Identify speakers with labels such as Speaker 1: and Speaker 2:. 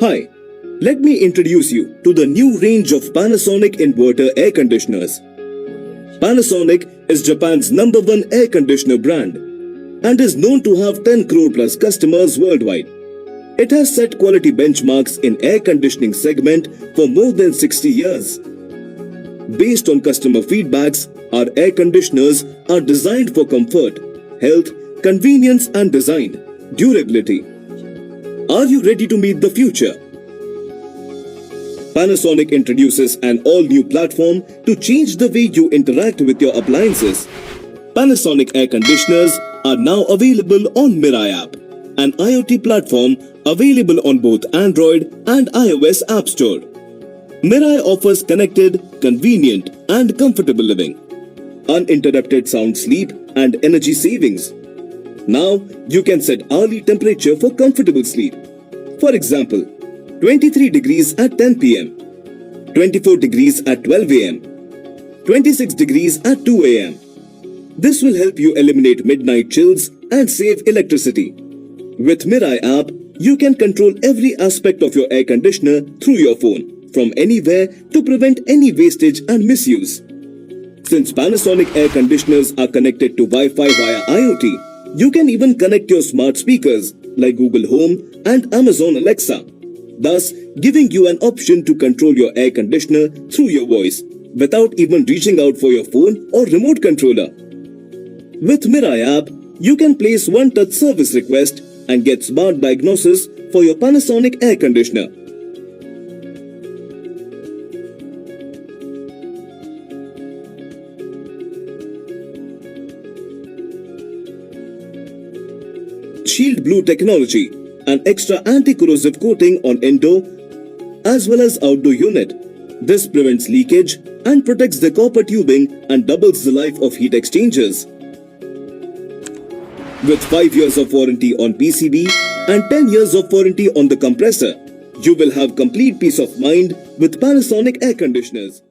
Speaker 1: Hi, let me introduce you to the new range of Panasonic inverter air conditioners. Panasonic is Japan's #1 air conditioner brand and is known to have 10 crore plus customers worldwide. It has set quality benchmarks in air conditioning segment for more than 60 years. Based on customer feedbacks, our air conditioners are designed for comfort, health, convenience and design, durability. Are you ready to meet the future? Panasonic introduces an all-new platform to change the way you interact with your appliances. Panasonic air conditioners are now available on Mirai app, an IoT platform available on both Android and iOS App Store. Mirai offers connected, convenient and comfortable living, uninterrupted sound sleep and energy savings. Now you can set hourly temperature for comfortable sleep. For example, 23 degrees at 10 pm, 24 degrees at 12 am, 26 degrees at 2 am. This will help you eliminate midnight chills and save electricity. With Mirai app, you can control every aspect of your air conditioner through your phone, from anywhere to prevent any wastage and misuse. Since Panasonic air conditioners are connected to Wi-Fi via IoT, you can even connect your smart speakers like Google Home and Amazon Alexa, thus giving you an option to control your air conditioner through your voice without even reaching out for your phone or remote controller. With Mirai app, you can place one-touch service request and get smart diagnosis for your Panasonic air conditioner. Shield Blue technology, an extra anti-corrosive coating on indoor as well as outdoor unit. This prevents leakage and protects the copper tubing and doubles the life of heat exchangers. With 5 years of warranty on PCB and 10 years of warranty on the compressor, you will have complete peace of mind with Panasonic air conditioners.